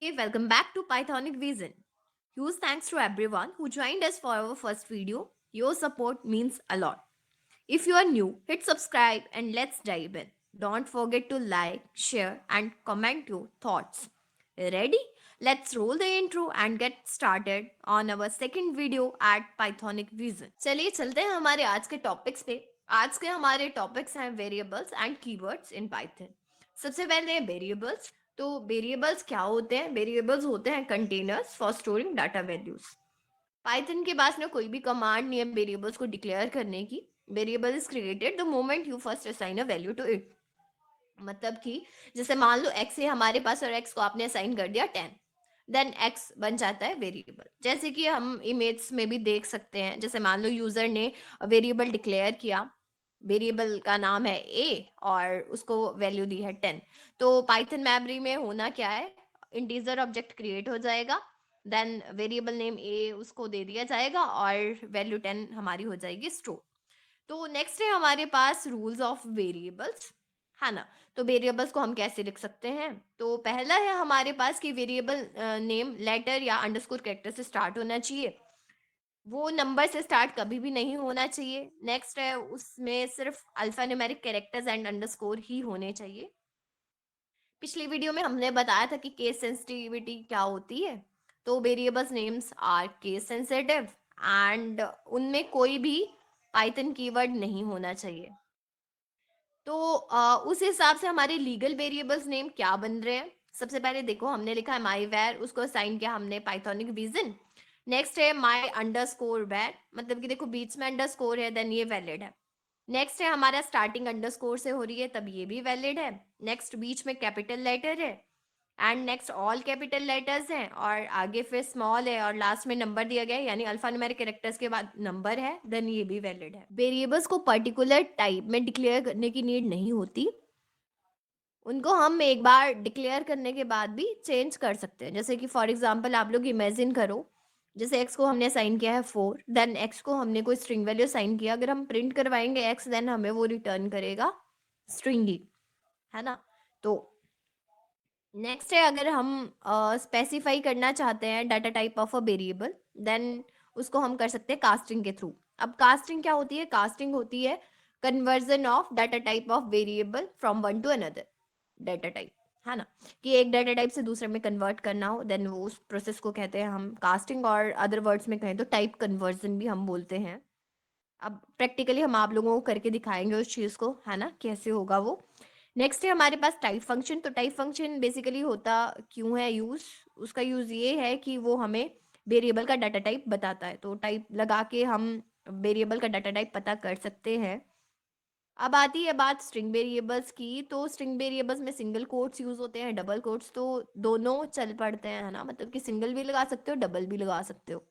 Hey, welcome back to Pythonic Vision. Huge thanks to everyone who joined us for our first video. Your support means a lot. If you are new, hit subscribe and let's dive in. Don't forget to like, share, and comment your thoughts. Ready? Let's roll the intro and get started on our second video at Pythonic Vision. चलिए चलते हैं हमारे आज के topics पे. आज के हमारे टॉपिक्स हैं variables and keywords in Python. सबसे पहले है वेरिएबल्स. तो वेरिएबल्स क्या होते हैं? वेरिएबल्स होते हैं containers for storing data values. Python के पास ना कोई भी कमांड नहीं है वेरिएबल्स को डिक्लेयर करने की. Variable is created the moment you first assign a value to it. मतलब कि जैसे मान लो x है हमारे पास और x को आपने असाइन कर दिया 10, देन x बन जाता है वेरिएबल. जैसे कि हम इमेज में भी देख सकते हैं. जैसे मान लो यूजर ने वेरिएबल डिक्लेयर किया, वेरिएबल का नाम है a और उसको वैल्यू दी है 10. तो पाइथन मेमोरी में होना क्या है, इंटीजर ऑब्जेक्ट क्रिएट हो जाएगा, देन वेरिएबल नेम a उसको दे दिया जाएगा और वैल्यू 10 हमारी हो जाएगी स्टोर. तो नेक्स्ट है हमारे पास रूल्स ऑफ वेरिएबल्स, है ना. तो वेरिएबल्स को हम कैसे लिख सकते हैं? तो पहला है हमारे पास कि वेरिएबल नेम लेटर या अंडरस्कोर कैरेक्टर से स्टार्ट होना चाहिए. वो नंबर से स्टार्ट कभी भी नहीं होना चाहिए. नेक्स्ट है उसमें सिर्फ alpha numeric characters and underscore ही होने चाहिए. पिछली वीडियो में हमने बताया था कि केस सेंसिटिविटी क्या होती है. तो variables names are case sensitive and उनमें कोई भी पाइथन कीवर्ड नहीं होना चाहिए. तो उस हिसाब से हमारे लीगल वेरिएबल्स नेम क्या बन रहे हैं? सबसे पहले देखो हमने लिखा है माई वेर, उसको असाइन किया हमने पाइथोनिक विजन. नेक्स्ट है माई अंडरस्कोर वेर, मतलब कि देखो बीच में अंडरस्कोर है, देन ये वैलिड है. नेक्स्ट है हमारा स्टार्टिंग अंडरस्कोर से हो रही है तब ये भी वैलिड है. नेक्स्ट बीच में कैपिटल लेटर है and next all capital letters हैं और आगे फिर स्मॉल है और लास्ट में नंबर दिया गया है यानी अल्फा न्यूमेरिक कैरेक्टर्स के बाद नंबर है, देन ये भी वैलिड है. वेरिएबल्स को पर्टिकुलर टाइप में डिक्लेयर करने की नीड नहीं होती. उनको हम एक बार डिक्लेयर करने के बाद भी चेंज कर सकते हैं. जैसे कि फॉर एग्जांपल आप लोग इमेजिन करो, जैसे x को हमने असाइन किया है 4, देन x को हमने कोई स्ट्रिंग वैल्यू असाइन किया. अगर हम प्रिंट करवाएंगे x, देन हमें वो रिटर्न करेगा स्ट्रिंग ही, है ना. तो नेक्स्ट है अगर हम स्पेसिफाई करना चाहते हैं data type of a variable, then उसको हम कर सकते हैं कास्टिंग के थ्रू. अब कास्टिंग क्या होती है? कास्टिंग होती है conversion of data type of variable from one two another data type, है ना. कि एक डाटा टाइप से दूसरे में कन्वर्ट करना हो, देन वो उस प्रोसेस को कहते हैं हम कास्टिंग. और अदर वर्ड्स में कहें तो टाइप कन्वर्जन भी हम बोलते हैं. अब प्रैक्टिकली हम आप लोगों को करके दिखाएंगे उस चीज़ को, है ना, कैसे होगा वो. नेक्स्ट है हमारे पास टाइप फंक्शन. तो टाइप फंक्शन बेसिकली होता क्यों है यूज, उसका यूज ये है कि वो हमें वेरिएबल का डाटा टाइप बताता है. तो टाइप लगा के हम वेरिएबल का डाटा टाइप पता कर सकते हैं. अब आती है बात स्ट्रिंग वेरिएबल्स की. तो स्ट्रिंग वेरिएबल्स में सिंगल कोट्स यूज होते हैं, डबल कोट्स, तो दोनों चल पड़ते हैं, है ना. मतलब कि सिंगल भी लगा सकते हो, डबल भी लगा सकते हो.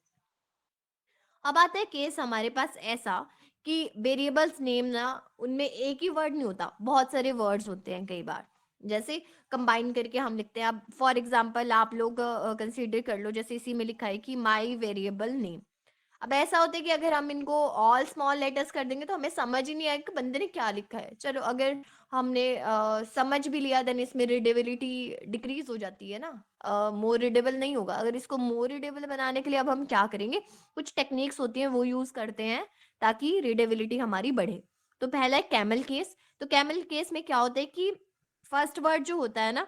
अब आता है केस हमारे पास ऐसा कि वेरिएबल्स नेम ना उनमें एक ही वर्ड नहीं होता, बहुत सारे वर्ड्स होते हैं कई बार. जैसे कंबाइन करके हम लिखते हैं. अब फॉर एग्जांपल आप लोग कंसीडर कर लो, जैसे इसी में लिखा है कि माय वेरिएबल नेम. अब ऐसा होता है कि अगर हम इनको ऑल स्मॉल लेटर्स कर देंगे तो हमें समझ ही नहीं आएगा कि बंदे ने क्या लिखा है. चलो अगर हमने समझ भी लिया, देन इसमें रीडेबिलिटी डिक्रीज हो जाती है ना, मोर रीडेबल नहीं होगा. अगर इसको मोर रीडेबल बनाने के लिए अब हम क्या करेंगे, कुछ टेक्निक्स होती हैं वो यूज करते हैं ताकि रीडेबिलिटी हमारी बढ़े. तो पहला है कैमल केस. तो कैमल केस में क्या होता है कि फर्स्ट वर्ड जो होता है ना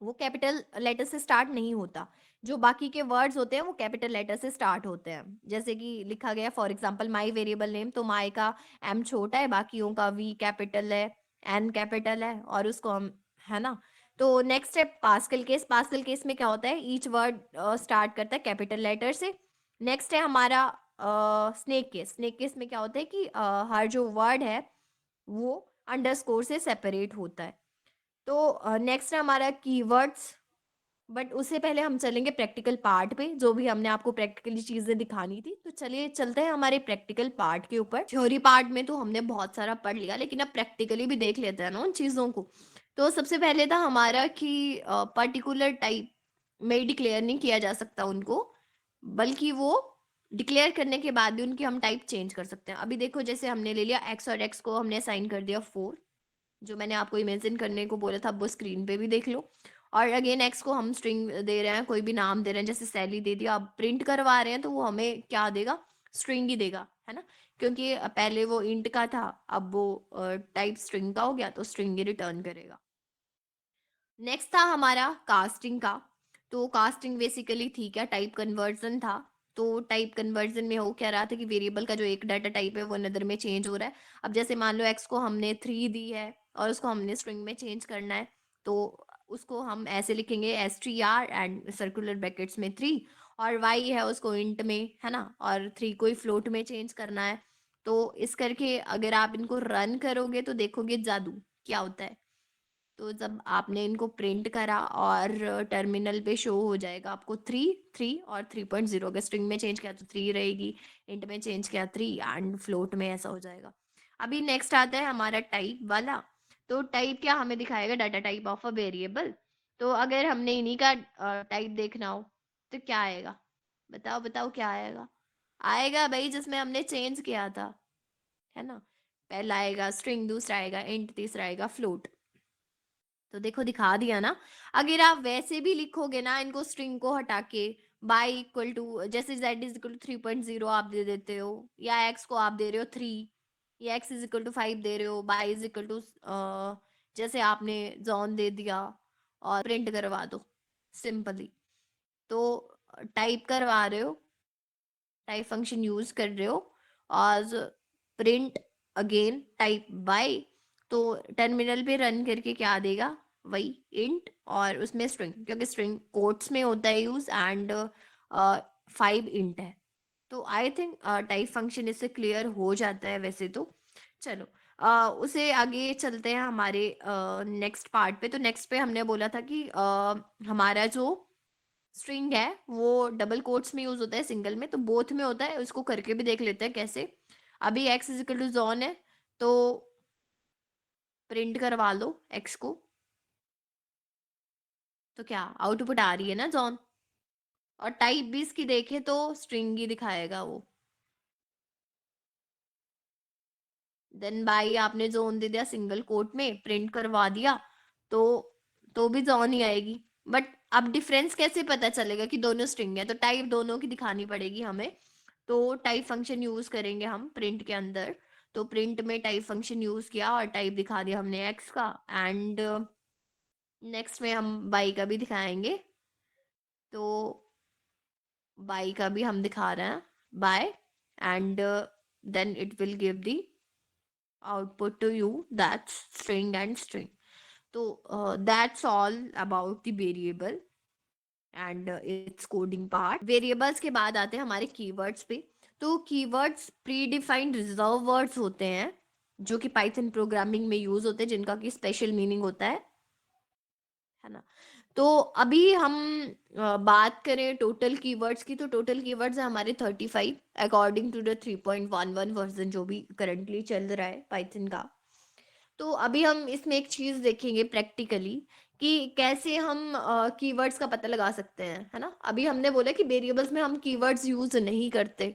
वो कैपिटल लेटर से स्टार्ट नहीं होता. जो बाकी के वर्ड्स होते हैं वो कैपिटल लेटर से स्टार्ट होते हैं. जैसे कि लिखा गया for example my variable name, तो माई का एम छोटा है, बाकियों का वी कैपिटल है, एन कैपिटल है और उसको हम, है ना. तो नेक्स्ट है पास्कल केस. पास्कल केस में क्या होता है, ईच वर्ड स्टार्ट करता है कैपिटल लेटर से. नेक्स्ट है हमारा स्नेक केस. स्नेक केस में क्या होता है कि हर जो वर्ड है वो अंडरस्कोर से सेपरेट होता है. तो नेक्स्ट है हमारा कीवर्ड्स. बट उससे पहले हम चलेंगे प्रैक्टिकल पार्ट पे, जो भी हमने आपको प्रैक्टिकली चीजें दिखानी थी. तो चलिए चलते हैं हमारे प्रैक्टिकल पार्ट के ऊपर. थ्योरी पार्ट में तो हमने बहुत सारा पढ़ लिया, लेकिन अब प्रैक्टिकली भी देख लेते हैं ना उन चीजों को. तो सबसे पहले था हमारा कि पर्टिकुलर टाइप में डिक्लेयर नहीं किया जा सकता उनको, बल्कि वो डिक्लेयर करने के बाद भी उनकी हम टाइप चेंज कर सकते हैं. अभी देखो जैसे हमने ले लिया एक्स और एक्स को हमने असाइन कर दिया 4, जो मैंने आपको इमेजिन करने को बोला था वो स्क्रीन पे भी देख लो. और अगेन एक्स को हम स्ट्रिंग दे रहे हैं, कोई भी नाम दे रहे हैं, जैसे सैली दे दिया, अब प्रिंट करवा रहे हैं तो वो हमें क्या देगा, स्ट्रिंग ही देगा, है ना, क्योंकि पहले वो इंट का था, अब वो टाइप स्ट्रिंग का हो गया, तो स्ट्रिंग ही रिटर्न करेगा। नेक्स्ट था हमारा कास्टिंग का। तो कास्टिंग बेसिकली थी क्या, टाइप कन्वर्जन था। तो टाइप कन्वर्जन में हो क्या रहा था कि वेरिएबल का जो एक डाटा टाइप है वो अनदर में चेंज हो रहा है। अब जैसे मान लो एक्स को हमने 3 दी है और उसको हमने स्ट्रिंग में चेंज करना है, तो उसको हम ऐसे लिखेंगे STR एंड सर्कुलर ब्रैकेट्स में 3, और वाई है उसको इंट में, है ना, और 3 को ही फ्लोट में चेंज करना है। तो इस करके अगर आप इनको रन करोगे तो देखोगे जादू क्या होता है। तो जब आपने इनको प्रिंट करा और टर्मिनल पे शो हो जाएगा आपको 3 3 और 3.0, अगर स्ट्रिंग में चेंज किया तो 3 रहेगी, इंट में चेंज किया 3, एंड फ्लोट में ऐसा हो जाएगा। अभी नेक्स्ट आता है हमारा टाइप वाला। तो टाइप क्या हमें दिखाएगा, data type of a variable. तो अगर हमने इन्हीं का टाइप देखना हो तो क्या आएगा, बताओ बताओ क्या आएगा। आएगा भाई जिसमें हमने चेंज किया था, है ना, पहला आएगा स्ट्रिंग, दूसरा आएगा इंट, तीसरा आएगा फ्लोट। तो देखो दिखा दिया ना। अगर आप वैसे भी लिखोगे ना इनको, स्ट्रिंग को हटा के, बाई इक्वल टू, जैसे z = 3.0 आप दे देते हो, या x को आप दे रहे हो 3, या x = 5 दे रहे हो, बाई इज इक्वल टू जैसे आपने जॉन दे दिया, और प्रिंट करवा दो सिंपली। तो टाइप करवा रहे हो, टाइप फंक्शन यूज कर रहे हो, और प्रिंट अगेन टाइप बाय, तो टर्मिनल पे रन करके क्या देगा, वही इंट और उसमें स्ट्रिंग, क्योंकि स्ट्रिंग कोट्स में होता है यूज, एंड 5 इंट है। तो आई थिंक टाइप फंक्शन इससे क्लियर हो जाता है वैसे तो। चलो उसे आगे चलते हैं हमारे नेक्स्ट पार्ट पे। तो नेक्स्ट पे हमने बोला था कि हमारा जो स्ट्रिंग है वो डबल कोट्स में यूज होता है, सिंगल में तो बोथ में होता है, उसको करके भी देख लेते हैं कैसे। अभी x = जॉन है, तो प्रिंट करवा लो x को, तो क्या आउटपुट आ रही है ना जॉन, और टाइप भी इसकी देखे तो स्ट्रिंग ही दिखाएगा वो। देन बाई आपने जोन दे दिया सिंगल कोट में, प्रिंट करवा दिया, तो तो भी जॉन ही आएगी। बट अब डिफरेंस कैसे पता चलेगा कि दोनों स्ट्रिंग है, तो टाइप दोनों की दिखानी पड़ेगी हमें। तो टाइप फंक्शन यूज करेंगे हम प्रिंट के अंदर। तो प्रिंट में टाइप फंक्शन यूज किया और टाइप दिखा दिया हमने एक्स का, एंड नेक्स्ट में हम बाई का भी दिखाएंगे। तो बाई का भी हम दिखा रहे हैं, bye, and then it will give the output to you, that's string and string. So that's all about the variable and its coding part. Variables के बाद आते हैं हमारे keywords पे। तो keywords predefined reserve words होते हैं जो कि पाइथन प्रोग्रामिंग में यूज होते हैं, जिनका की स्पेशल मीनिंग होता है ना। तो अभी हम बात करें टोटल कीवर्ड्स की, तो टोटल कीवर्ड्स है हमारे 35 अकॉर्डिंग टू द 3.11 वर्जन जो भी करंटली चल रहा है पाइथन का। तो अभी हम इसमें एक चीज देखेंगे प्रैक्टिकली कि कैसे हम कीवर्ड्स का पता लगा सकते हैं, है ना। अभी हमने बोला कि वेरिएबल्स में हम कीवर्ड्स यूज नहीं करते,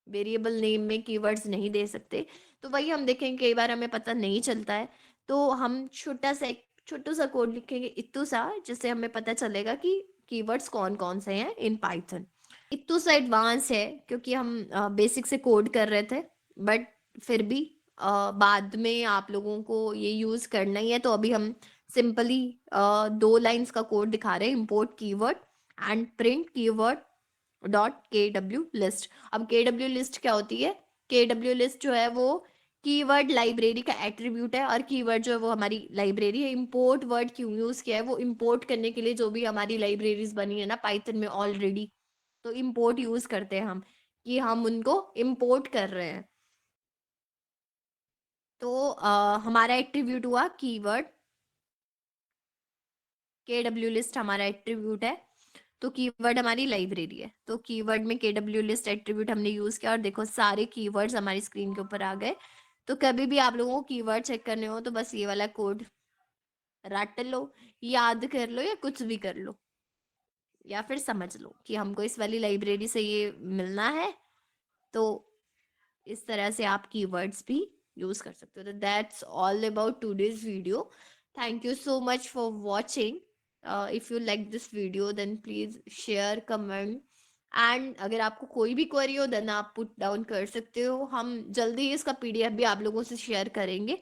वेरिएबल नेम में कीवर्ड्स नहीं दे सकते। तो वही हम देखेंगे, कई बार हमें पता नहीं चलता है, तो हम छोटा सा कोड लिखेंगे इतू सा, जिससे हमें पता चलेगा कि कीवर्ड्स कौन कौन से हैं इन पाइथन। इतू सा एडवांस है क्योंकि हम बेसिक से कोड कर रहे थे, बट फिर भी बाद में आप लोगों को ये यूज करना ही है, तो अभी हम सिंपली 2 लाइंस का कोड दिखा रहे हैं, import keyword and print keyword dot KW list. अब KW लिस्ट क्या होती है, KW लिस्ट जो है वो कीवर्ड लाइब्रेरी का एट्रीब्यूट है, और कीवर्ड जो है वो हमारी लाइब्रेरी है। इंपोर्ट वर्ड क्यों यूज किया है, वो इंपोर्ट करने के लिए जो भी हमारी लाइब्रेरीज बनी है ना पाइथन में ऑलरेडी, तो इंपोर्ट यूज करते हैं हम, कि हम उनको इंपोर्ट कर रहे हैं। तो हमारा एट्रीब्यूट हुआ कीवर्ड, KW लिस्ट हमारा एट्रीब्यूट है, तो कीवर्ड हमारी लाइब्रेरी है। तो कीवर्ड में KW लिस्ट एट्रीब्यूट हमने यूज किया, और देखो सारे कीवर्ड्स हमारी स्क्रीन के ऊपर आ गए। तो कभी भी आप लोगों को कीवर्ड चेक करने हो तो बस ये वाला कोड रट लो, याद कर लो, या कुछ भी कर लो, या फिर समझ लो कि हमको इस वाली लाइब्रेरी से ये मिलना है। तो इस तरह से आप कीवर्ड्स भी यूज कर सकते हो। तो that's all about today's video. Thank you so much for watching. If you like this video then please share, comment and अगर आपको कोई भी क्वेरी हो देन आप पुट डाउन कर सकते हो। हम जल्दी ही इसका पीडीएफ भी आप लोगों से शेयर करेंगे।